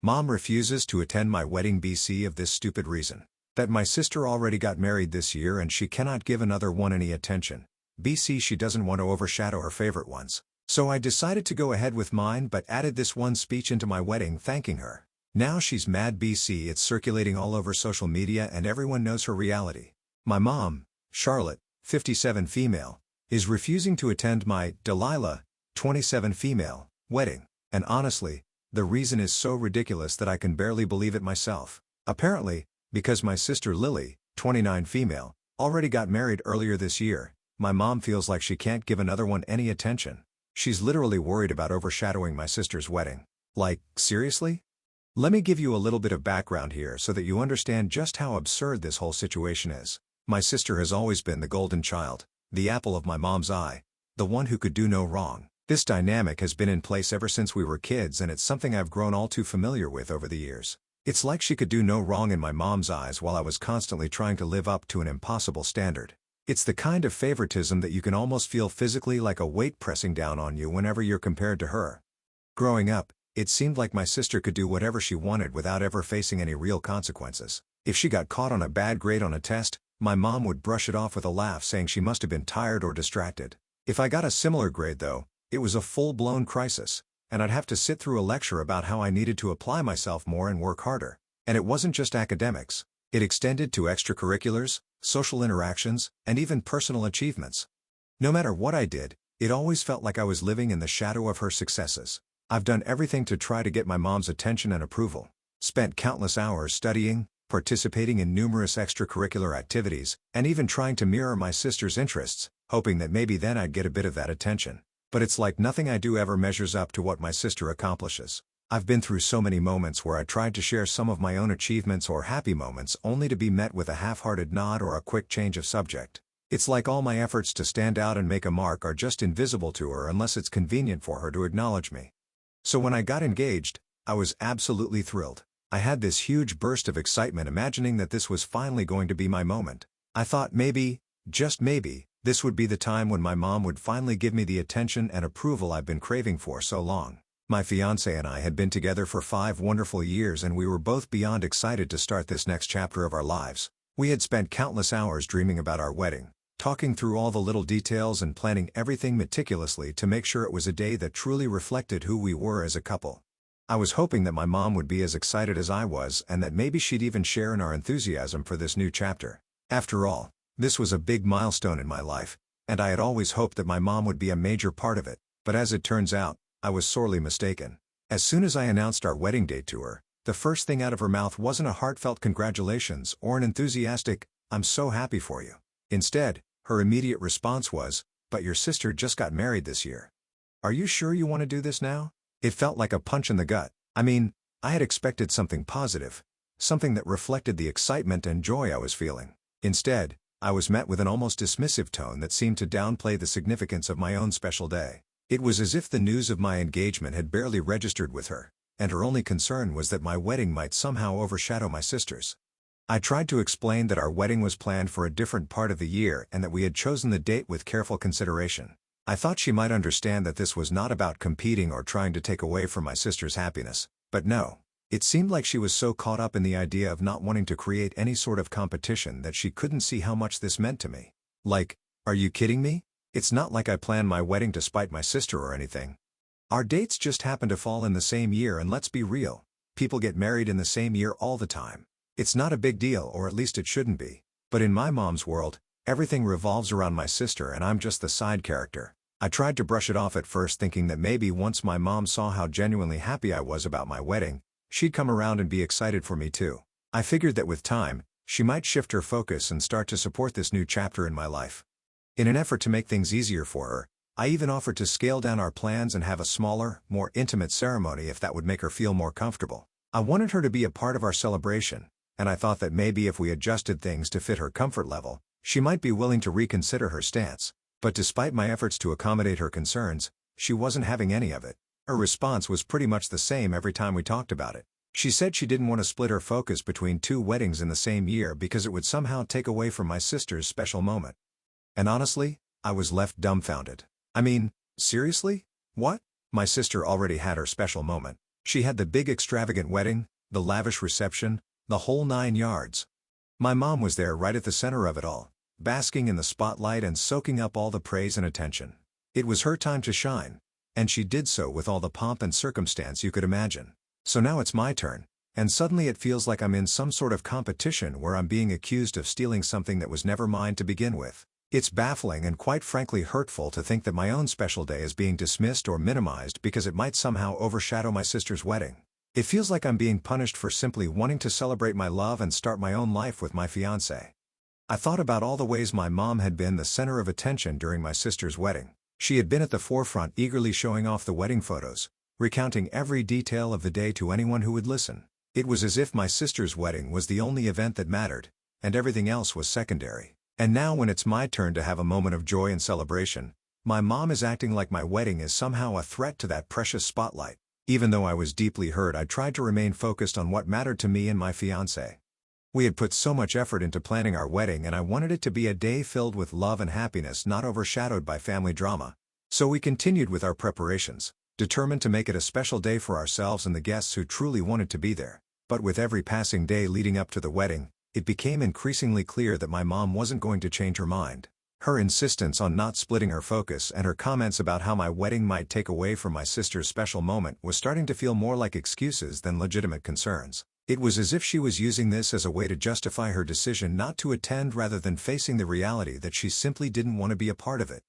Mom refuses to attend my wedding BC of this stupid reason. That my sister already got married this year and she cannot give another one any attention. BC she doesn't want to overshadow her favorite ones. So I decided to go ahead with mine but added this one speech into my wedding thanking her. Now she's mad BC, it's circulating all over social media and everyone knows her reality. My mom, Charlotte, 57 female, is refusing to attend my Delilah, 27 female, wedding. And honestly, the reason is so ridiculous that I can barely believe it myself. Apparently, because my sister Lily, 29 female, already got married earlier this year, my mom feels like she can't give another one any attention. She's literally worried about overshadowing my sister's wedding. Like, seriously? Let me give you a little bit of background here so that you understand just how absurd this whole situation is. My sister has always been the golden child, the apple of my mom's eye, the one who could do no wrong. This dynamic has been in place ever since we were kids and it's something I've grown all too familiar with over the years. It's like she could do no wrong in my mom's eyes while I was constantly trying to live up to an impossible standard. It's the kind of favoritism that you can almost feel physically like a weight pressing down on you whenever you're compared to her. Growing up, it seemed like my sister could do whatever she wanted without ever facing any real consequences. If she got caught on a bad grade on a test, my mom would brush it off with a laugh saying she must have been tired or distracted. If I got a similar grade though, it was a full-blown crisis, and I'd have to sit through a lecture about how I needed to apply myself more and work harder. And it wasn't just academics. It extended to extracurriculars, social interactions, and even personal achievements. No matter what I did, it always felt like I was living in the shadow of her successes. I've done everything to try to get my mom's attention and approval. Spent countless hours studying, participating in numerous extracurricular activities, and even trying to mirror my sister's interests, hoping that maybe then I'd get a bit of that attention. But it's like nothing I do ever measures up to what my sister accomplishes. I've been through so many moments where I tried to share some of my own achievements or happy moments only to be met with a half-hearted nod or a quick change of subject. It's like all my efforts to stand out and make a mark are just invisible to her unless it's convenient for her to acknowledge me. So when I got engaged, I was absolutely thrilled. I had this huge burst of excitement imagining that this was finally going to be my moment. I thought maybe, just maybe, this would be the time when my mom would finally give me the attention and approval I've been craving for so long. My fiancé and I had been together for 5 wonderful years and we were both beyond excited to start this next chapter of our lives. We had spent countless hours dreaming about our wedding, talking through all the little details and planning everything meticulously to make sure it was a day that truly reflected who we were as a couple. I was hoping that my mom would be as excited as I was and that maybe she'd even share in our enthusiasm for this new chapter. After all, this was a big milestone in my life, and I had always hoped that my mom would be a major part of it, but as it turns out, I was sorely mistaken. As soon as I announced our wedding date to her, the first thing out of her mouth wasn't a heartfelt congratulations or an enthusiastic, "I'm so happy for you." Instead, her immediate response was, "But your sister just got married this year. Are you sure you want to do this now?" It felt like a punch in the gut. I mean, I had expected something positive, something that reflected the excitement and joy I was feeling. Instead, I was met with an almost dismissive tone that seemed to downplay the significance of my own special day. It was as if the news of my engagement had barely registered with her, and her only concern was that my wedding might somehow overshadow my sister's. I tried to explain that our wedding was planned for a different part of the year and that we had chosen the date with careful consideration. I thought she might understand that this was not about competing or trying to take away from my sister's happiness, but no. It seemed like she was so caught up in the idea of not wanting to create any sort of competition that she couldn't see how much this meant to me. Like, are you kidding me? It's not like I planned my wedding to spite my sister or anything. Our dates just happen to fall in the same year and let's be real, people get married in the same year all the time. It's not a big deal, or at least it shouldn't be. But in my mom's world, everything revolves around my sister and I'm just the side character. I tried to brush it off at first thinking that maybe once my mom saw how genuinely happy I was about my wedding, she'd come around and be excited for me too. I figured that with time, she might shift her focus and start to support this new chapter in my life. In an effort to make things easier for her, I even offered to scale down our plans and have a smaller, more intimate ceremony if that would make her feel more comfortable. I wanted her to be a part of our celebration, and I thought that maybe if we adjusted things to fit her comfort level, she might be willing to reconsider her stance. But despite my efforts to accommodate her concerns, she wasn't having any of it. Her response was pretty much the same every time we talked about it. She said she didn't want to split her focus between 2 weddings in the same year because it would somehow take away from my sister's special moment. And honestly, I was left dumbfounded. I mean, seriously? What? My sister already had her special moment. She had the big extravagant wedding, the lavish reception, the whole 9 yards. My mom was there right at the center of it all, basking in the spotlight and soaking up all the praise and attention. It was her time to shine, and she did so with all the pomp and circumstance you could imagine. So now it's my turn, and suddenly it feels like I'm in some sort of competition where I'm being accused of stealing something that was never mine to begin with. It's baffling and quite frankly hurtful to think that my own special day is being dismissed or minimized because it might somehow overshadow my sister's wedding. It feels like I'm being punished for simply wanting to celebrate my love and start my own life with my fiancé. I thought about all the ways my mom had been the center of attention during my sister's wedding. She had been at the forefront eagerly showing off the wedding photos, recounting every detail of the day to anyone who would listen. It was as if my sister's wedding was the only event that mattered, and everything else was secondary. And now when it's my turn to have a moment of joy and celebration, my mom is acting like my wedding is somehow a threat to that precious spotlight. Even though I was deeply hurt, I tried to remain focused on what mattered to me and my fiancé. We had put so much effort into planning our wedding and I wanted it to be a day filled with love and happiness, not overshadowed by family drama. So we continued with our preparations, determined to make it a special day for ourselves and the guests who truly wanted to be there. But with every passing day leading up to the wedding, it became increasingly clear that my mom wasn't going to change her mind. Her insistence on not splitting her focus and her comments about how my wedding might take away from my sister's special moment was starting to feel more like excuses than legitimate concerns. It was as if she was using this as a way to justify her decision not to attend rather than facing the reality that she simply didn't want to be a part of it.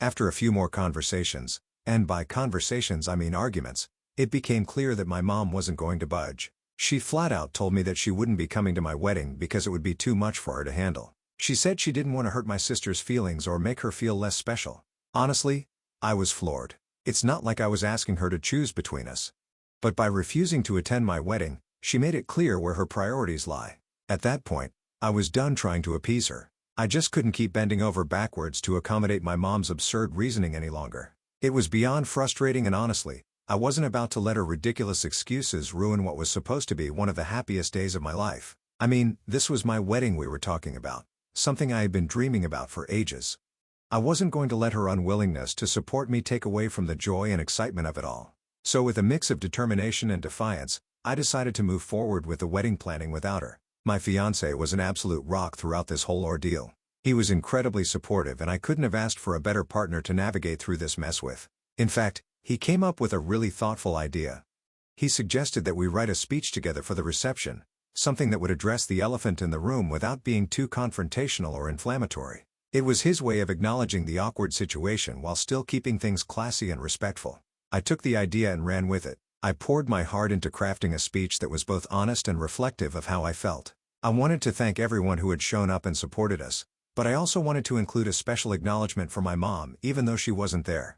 After a few more conversations, and by conversations I mean arguments, it became clear that my mom wasn't going to budge. She flat out told me that she wouldn't be coming to my wedding because it would be too much for her to handle. She said she didn't want to hurt my sister's feelings or make her feel less special. Honestly, I was floored. It's not like I was asking her to choose between us. But by refusing to attend my wedding, she made it clear where her priorities lie. At that point, I was done trying to appease her. I just couldn't keep bending over backwards to accommodate my mom's absurd reasoning any longer. It was beyond frustrating, and honestly, I wasn't about to let her ridiculous excuses ruin what was supposed to be one of the happiest days of my life. I mean, this was my wedding we were talking about, something I had been dreaming about for ages. I wasn't going to let her unwillingness to support me take away from the joy and excitement of it all. So with a mix of determination and defiance, I decided to move forward with the wedding planning without her. My fiancé was an absolute rock throughout this whole ordeal. He was incredibly supportive and I couldn't have asked for a better partner to navigate through this mess with. In fact, he came up with a really thoughtful idea. He suggested that we write a speech together for the reception, something that would address the elephant in the room without being too confrontational or inflammatory. It was his way of acknowledging the awkward situation while still keeping things classy and respectful. I took the idea and ran with it. I poured my heart into crafting a speech that was both honest and reflective of how I felt. I wanted to thank everyone who had shown up and supported us, but I also wanted to include a special acknowledgement for my mom even though she wasn't there.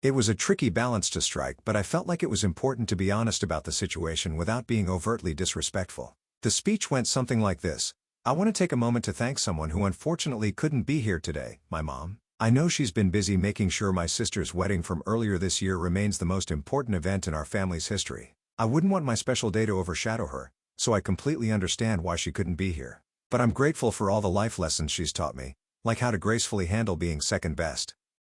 It was a tricky balance to strike, but I felt like it was important to be honest about the situation without being overtly disrespectful. The speech went something like this. I want to take a moment to thank someone who unfortunately couldn't be here today, my mom. I know she's been busy making sure my sister's wedding from earlier this year remains the most important event in our family's history. I wouldn't want my special day to overshadow her, so I completely understand why she couldn't be here. But I'm grateful for all the life lessons she's taught me, like how to gracefully handle being second best.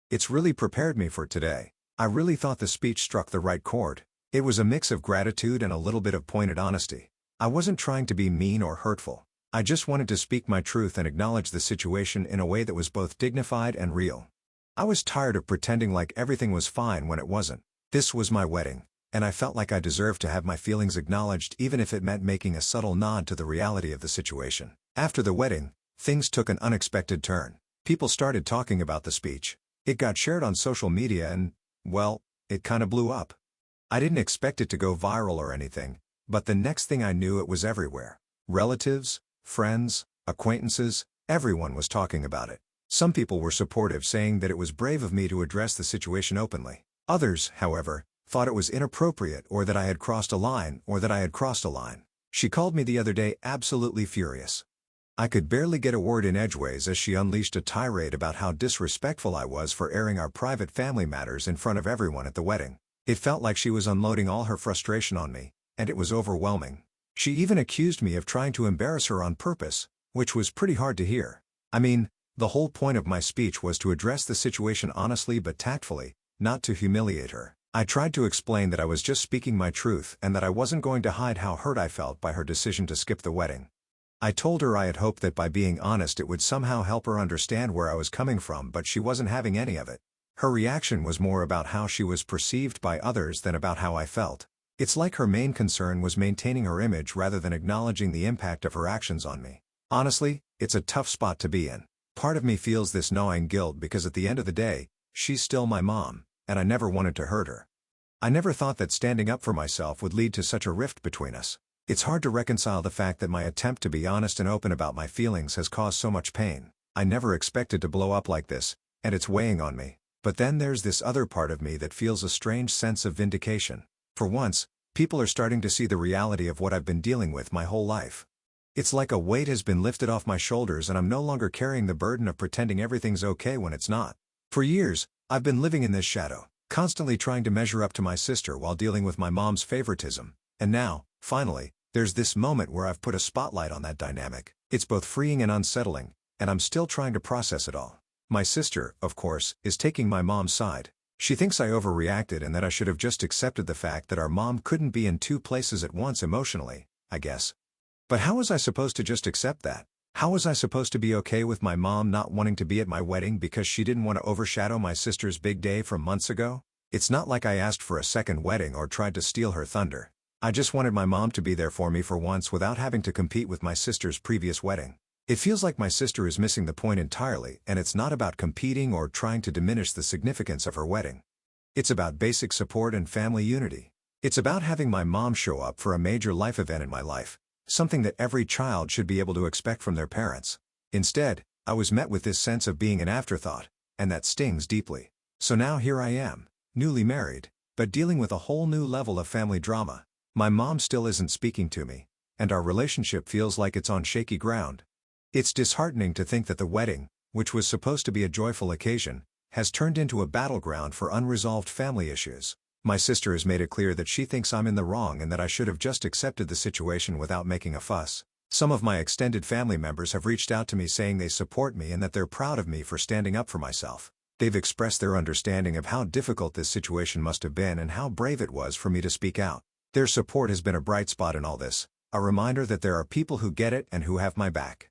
It's really prepared me for today. I really thought the speech struck the right chord. It was a mix of gratitude and a little bit of pointed honesty. I wasn't trying to be mean or hurtful. I just wanted to speak my truth and acknowledge the situation in a way that was both dignified and real. I was tired of pretending like everything was fine when it wasn't. This was my wedding, and I felt like I deserved to have my feelings acknowledged even if it meant making a subtle nod to the reality of the situation. After the wedding, things took an unexpected turn. People started talking about the speech. It got shared on social media and, well, it kinda blew up. I didn't expect it to go viral or anything, but the next thing I knew it was everywhere. Relatives, friends, acquaintances, everyone was talking about it. Some people were supportive, saying that it was brave of me to address the situation openly. Others, however, thought it was inappropriate or that I had crossed a line She called me the other day absolutely furious. I could barely get a word in edgeways as she unleashed a tirade about how disrespectful I was for airing our private family matters in front of everyone at the wedding. It felt like she was unloading all her frustration on me, and it was overwhelming. She even accused me of trying to embarrass her on purpose, which was pretty hard to hear. I mean, the whole point of my speech was to address the situation honestly but tactfully, not to humiliate her. I tried to explain that I was just speaking my truth and that I wasn't going to hide how hurt I felt by her decision to skip the wedding. I told her I had hoped that by being honest it would somehow help her understand where I was coming from, but she wasn't having any of it. Her reaction was more about how she was perceived by others than about how I felt. It's like her main concern was maintaining her image rather than acknowledging the impact of her actions on me. Honestly, it's a tough spot to be in. Part of me feels this gnawing guilt because at the end of the day, she's still my mom, and I never wanted to hurt her. I never thought that standing up for myself would lead to such a rift between us. It's hard to reconcile the fact that my attempt to be honest and open about my feelings has caused so much pain. I never expected to blow up like this, and it's weighing on me. But then there's this other part of me that feels a strange sense of vindication. For once, people are starting to see the reality of what I've been dealing with my whole life. It's like a weight has been lifted off my shoulders and I'm no longer carrying the burden of pretending everything's okay when it's not. For years, I've been living in this shadow, constantly trying to measure up to my sister while dealing with my mom's favoritism. And now, finally, there's this moment where I've put a spotlight on that dynamic. It's both freeing and unsettling, and I'm still trying to process it all. My sister, of course, is taking my mom's side. She thinks I overreacted and that I should have just accepted the fact that our mom couldn't be in two places at once emotionally, I guess. But how was I supposed to just accept that? How was I supposed to be okay with my mom not wanting to be at my wedding because she didn't want to overshadow my sister's big day from months ago? It's not like I asked for a second wedding or tried to steal her thunder. I just wanted my mom to be there for me for once without having to compete with my sister's previous wedding. It feels like my sister is missing the point entirely, and it's not about competing or trying to diminish the significance of her wedding. It's about basic support and family unity. It's about having my mom show up for a major life event in my life, something that every child should be able to expect from their parents. Instead, I was met with this sense of being an afterthought, and that stings deeply. So now here I am, newly married, but dealing with a whole new level of family drama. My mom still isn't speaking to me, and our relationship feels like it's on shaky ground. It's disheartening to think that the wedding, which was supposed to be a joyful occasion, has turned into a battleground for unresolved family issues. My sister has made it clear that she thinks I'm in the wrong and that I should have just accepted the situation without making a fuss. Some of my extended family members have reached out to me saying they support me and that they're proud of me for standing up for myself. They've expressed their understanding of how difficult this situation must have been and how brave it was for me to speak out. Their support has been a bright spot in all this, a reminder that there are people who get it and who have my back.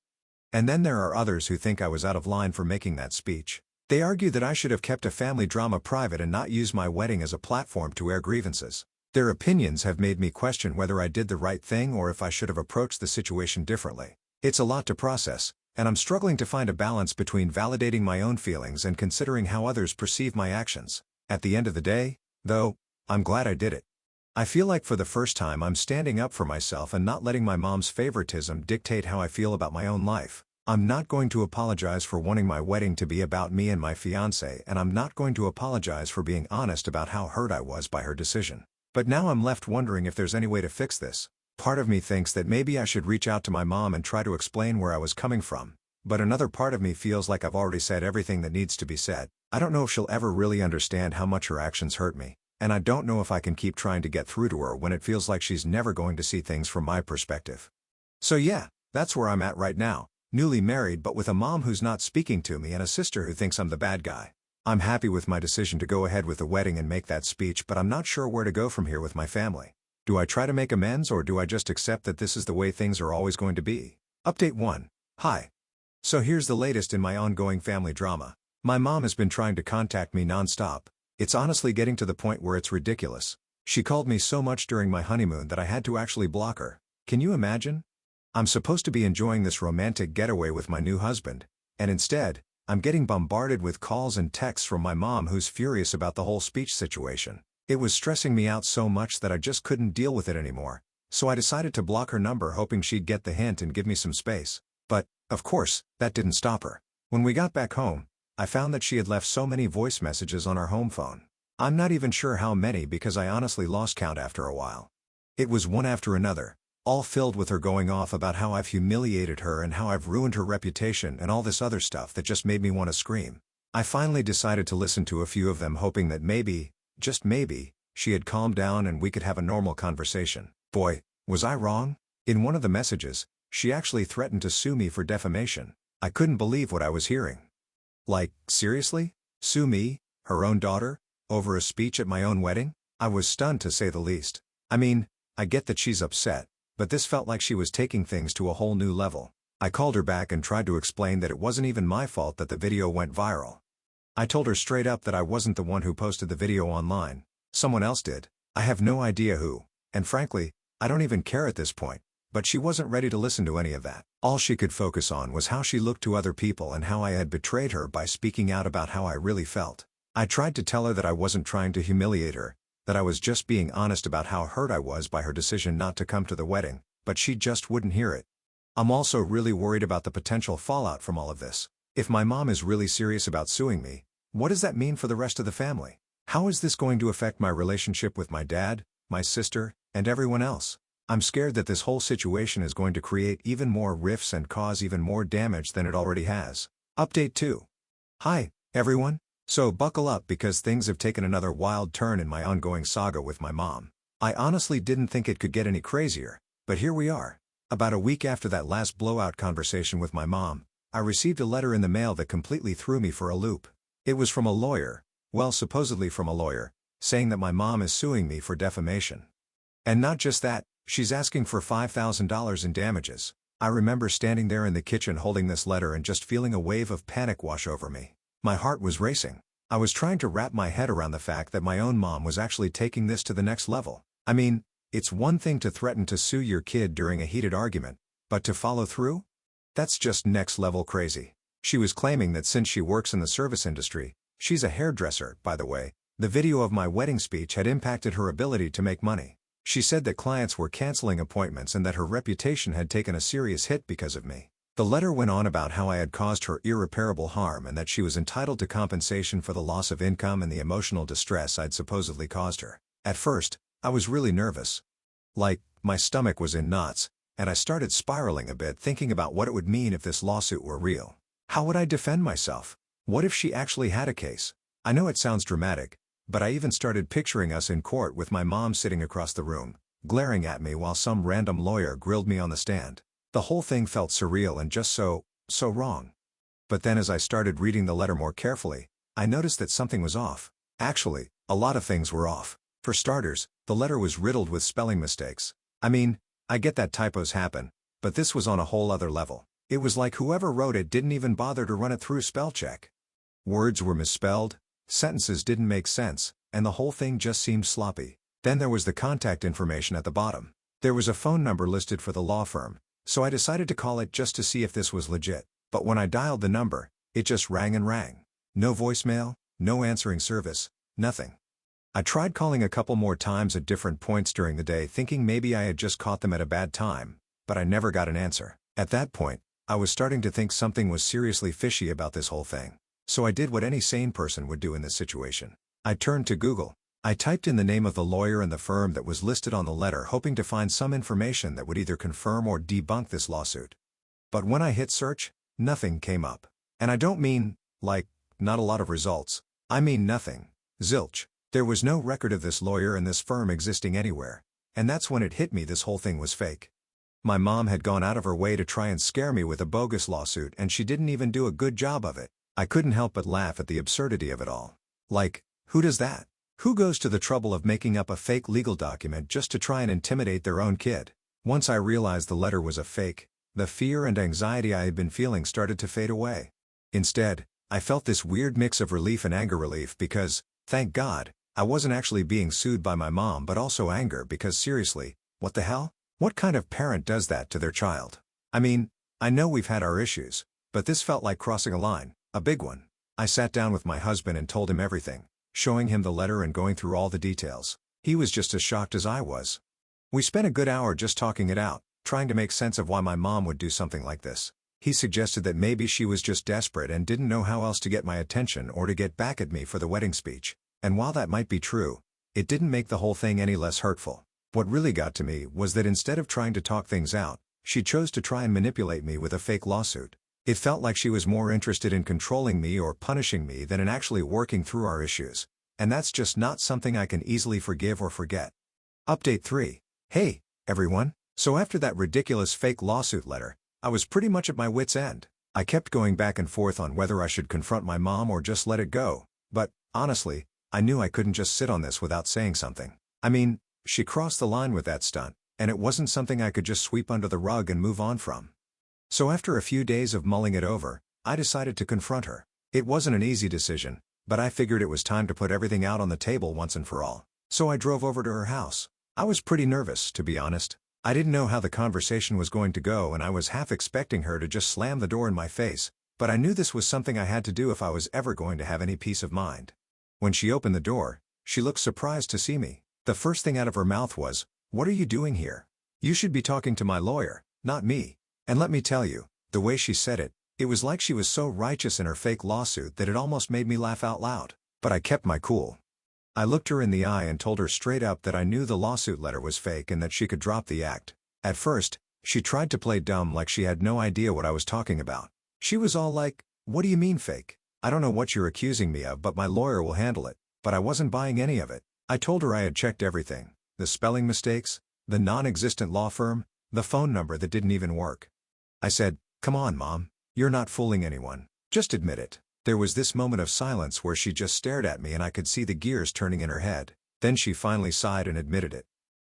And then there are others who think I was out of line for making that speech. They argue that I should have kept a family drama private and not used my wedding as a platform to air grievances. Their opinions have made me question whether I did the right thing or if I should have approached the situation differently. It's a lot to process, and I'm struggling to find a balance between validating my own feelings and considering how others perceive my actions. At the end of the day, though, I'm glad I did it. I feel like for the first time I'm standing up for myself and not letting my mom's favoritism dictate how I feel about my own life. I'm not going to apologize for wanting my wedding to be about me and my fiancé, and I'm not going to apologize for being honest about how hurt I was by her decision. But now I'm left wondering if there's any way to fix this. Part of me thinks that maybe I should reach out to my mom and try to explain where I was coming from. But another part of me feels like I've already said everything that needs to be said. I don't know if she'll ever really understand how much her actions hurt me. And I don't know if I can keep trying to get through to her when it feels like she's never going to see things from my perspective. So yeah, that's where I'm at right now, newly married but with a mom who's not speaking to me and a sister who thinks I'm the bad guy. I'm happy with my decision to go ahead with the wedding and make that speech, but I'm not sure where to go from here with my family. Do I try to make amends or do I just accept that this is the way things are always going to be? Update 1. Hi. So here's the latest in my ongoing family drama. My mom has been trying to contact me non-stop. It's honestly getting to the point where it's ridiculous. She called me so much during my honeymoon that I had to actually block her. Can you imagine? I'm supposed to be enjoying this romantic getaway with my new husband, and instead, I'm getting bombarded with calls and texts from my mom who's furious about the whole speech situation. It was stressing me out so much that I just couldn't deal with it anymore, so I decided to block her number hoping she'd get the hint and give me some space. But, of course, that didn't stop her. When we got back home, I found that she had left so many voice messages on our home phone. I'm not even sure how many because I honestly lost count after a while. It was one after another, all filled with her going off about how I've humiliated her and how I've ruined her reputation and all this other stuff that just made me want to scream. I finally decided to listen to a few of them hoping that maybe, just maybe, she had calmed down and we could have a normal conversation. Boy, was I wrong? In one of the messages, she actually threatened to sue me for defamation. I couldn't believe what I was hearing. Like, seriously? Sue me, her own daughter? Over a speech at my own wedding? I was stunned to say the least. I mean, I get that she's upset, but this felt like she was taking things to a whole new level. I called her back and tried to explain that it wasn't even my fault that the video went viral. I told her straight up that I wasn't the one who posted the video online. Someone else did. I have no idea who, and frankly, I don't even care at this point. But she wasn't ready to listen to any of that. All she could focus on was how she looked to other people and how I had betrayed her by speaking out about how I really felt. I tried to tell her that I wasn't trying to humiliate her, that I was just being honest about how hurt I was by her decision not to come to the wedding, but she just wouldn't hear it. I'm also really worried about the potential fallout from all of this. If my mom is really serious about suing me, what does that mean for the rest of the family? How is this going to affect my relationship with my dad, my sister, and everyone else? I'm scared that this whole situation is going to create even more rifts and cause even more damage than it already has. Update 2. Hi, everyone. So buckle up because things have taken another wild turn in my ongoing saga with my mom. I honestly didn't think it could get any crazier, but here we are. About a week after that last blowout conversation with my mom, I received a letter in the mail that completely threw me for a loop. It was from a lawyer, well, supposedly from a lawyer, saying that my mom is suing me for defamation. And not just that, she's asking for $5,000 in damages. I remember standing there in the kitchen holding this letter and just feeling a wave of panic wash over me. My heart was racing. I was trying to wrap my head around the fact that my own mom was actually taking this to the next level. I mean, it's one thing to threaten to sue your kid during a heated argument, but to follow through? That's just next level crazy. She was claiming that since she works in the service industry, she's a hairdresser, by the way, the video of my wedding speech had impacted her ability to make money. She said that clients were canceling appointments and that her reputation had taken a serious hit because of me. The letter went on about how I had caused her irreparable harm and that she was entitled to compensation for the loss of income and the emotional distress I'd supposedly caused her. At first, I was really nervous. Like, my stomach was in knots, and I started spiraling a bit thinking about what it would mean if this lawsuit were real. How would I defend myself? What if she actually had a case? I know it sounds dramatic, but I even started picturing us in court with my mom sitting across the room, glaring at me while some random lawyer grilled me on the stand. The whole thing felt surreal and just so wrong. But then as I started reading the letter more carefully, I noticed that something was off. Actually, a lot of things were off. For starters, the letter was riddled with spelling mistakes. I mean, I get that typos happen, but this was on a whole other level. It was like whoever wrote it didn't even bother to run it through spell check. Words were misspelled, sentences didn't make sense, and the whole thing just seemed sloppy. Then there was the contact information at the bottom. There was a phone number listed for the law firm, so I decided to call it just to see if this was legit. But when I dialed the number, it just rang and rang. No voicemail, no answering service, nothing. I tried calling a couple more times at different points during the day thinking maybe I had just caught them at a bad time, but I never got an answer. At that point, I was starting to think something was seriously fishy about this whole thing. So I did what any sane person would do in this situation. I turned to Google. I typed in the name of the lawyer and the firm that was listed on the letter hoping to find some information that would either confirm or debunk this lawsuit. But when I hit search, nothing came up. And I don't mean, like, not a lot of results. I mean nothing. Zilch. There was no record of this lawyer and this firm existing anywhere. And that's when it hit me this whole thing was fake. My mom had gone out of her way to try and scare me with a bogus lawsuit and she didn't even do a good job of it. I couldn't help but laugh at the absurdity of it all. Like, who does that? Who goes to the trouble of making up a fake legal document just to try and intimidate their own kid? Once I realized the letter was a fake, the fear and anxiety I had been feeling started to fade away. Instead, I felt this weird mix of relief and anger relief because, thank God, I wasn't actually being sued by my mom but also anger because seriously, what the hell? What kind of parent does that to their child? I mean, I know we've had our issues, but this felt like crossing a line, a big one. I sat down with my husband and told him everything, showing him the letter and going through all the details. He was just as shocked as I was. We spent a good hour just talking it out, trying to make sense of why my mom would do something like this. He suggested that maybe she was just desperate and didn't know how else to get my attention or to get back at me for the wedding speech. And while that might be true, it didn't make the whole thing any less hurtful. What really got to me was that instead of trying to talk things out, she chose to try and manipulate me with a fake lawsuit. It felt like she was more interested in controlling me or punishing me than in actually working through our issues. And that's just not something I can easily forgive or forget. Update 3. Hey, everyone. So after that ridiculous fake lawsuit letter, I was pretty much at my wit's end. I kept going back and forth on whether I should confront my mom or just let it go. But, honestly, I knew I couldn't just sit on this without saying something. I mean, she crossed the line with that stunt, and it wasn't something I could just sweep under the rug and move on from. So after a few days of mulling it over, I decided to confront her. It wasn't an easy decision, but I figured it was time to put everything out on the table once and for all. So I drove over to her house. I was pretty nervous, to be honest. I didn't know how the conversation was going to go, and I was half expecting her to just slam the door in my face, but I knew this was something I had to do if I was ever going to have any peace of mind. When she opened the door, she looked surprised to see me. The first thing out of her mouth was, "What are you doing here? You should be talking to my lawyer, not me." And let me tell you, the way she said it, it was like she was so righteous in her fake lawsuit that it almost made me laugh out loud. But I kept my cool. I looked her in the eye and told her straight up that I knew the lawsuit letter was fake and that she could drop the act. At first, she tried to play dumb like she had no idea what I was talking about. She was all like, "What do you mean fake? I don't know what you're accusing me of, but my lawyer will handle it." But I wasn't buying any of it. I told her I had checked everything. The spelling mistakes, the non-existent law firm, the phone number that didn't even work. I said, "Come on, Mom. You're not fooling anyone. Just admit it." There was this moment of silence where she just stared at me and I could see the gears turning in her head. Then she finally sighed and admitted it.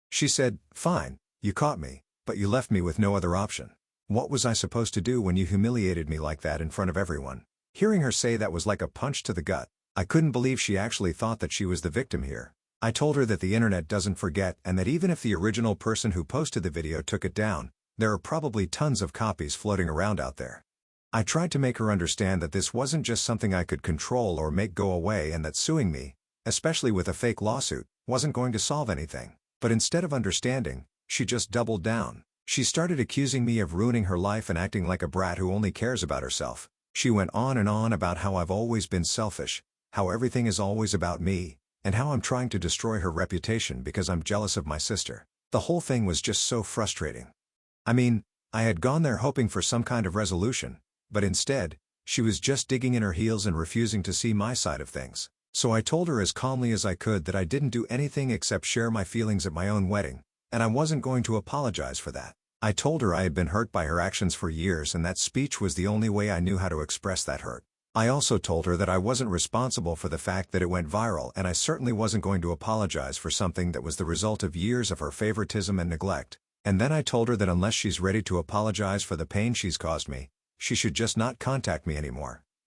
She said, "Fine, you caught me, but you left me with no other option. What was I supposed to do when you humiliated me like that in front of everyone?" Hearing her say that was like a punch to the gut. I couldn't believe she actually thought that she was the victim here. I told her that the internet doesn't forget and that even if the original person who posted the video took it down, there are probably tons of copies floating around out there. I tried to make her understand that this wasn't just something I could control or make go away, and that suing me, especially with a fake lawsuit, wasn't going to solve anything. But instead of understanding, she just doubled down. She started accusing me of ruining her life and acting like a brat who only cares about herself. She went on and on about how I've always been selfish, how everything is always about me, and how I'm trying to destroy her reputation because I'm jealous of my sister. The whole thing was just so frustrating. I mean, I had gone there hoping for some kind of resolution, but instead, she was just digging in her heels and refusing to see my side of things. So I told her as calmly as I could that I didn't do anything except share my feelings at my own wedding, and I wasn't going to apologize for that. I told her I had been hurt by her actions for years and that speech was the only way I knew how to express that hurt. I also told her that I wasn't responsible for the fact that it went viral, and I certainly wasn't going to apologize for something that was the result of years of her favoritism and neglect. And then I told her that unless she's ready to apologize for the pain she's caused me, she should just not contact me anymore.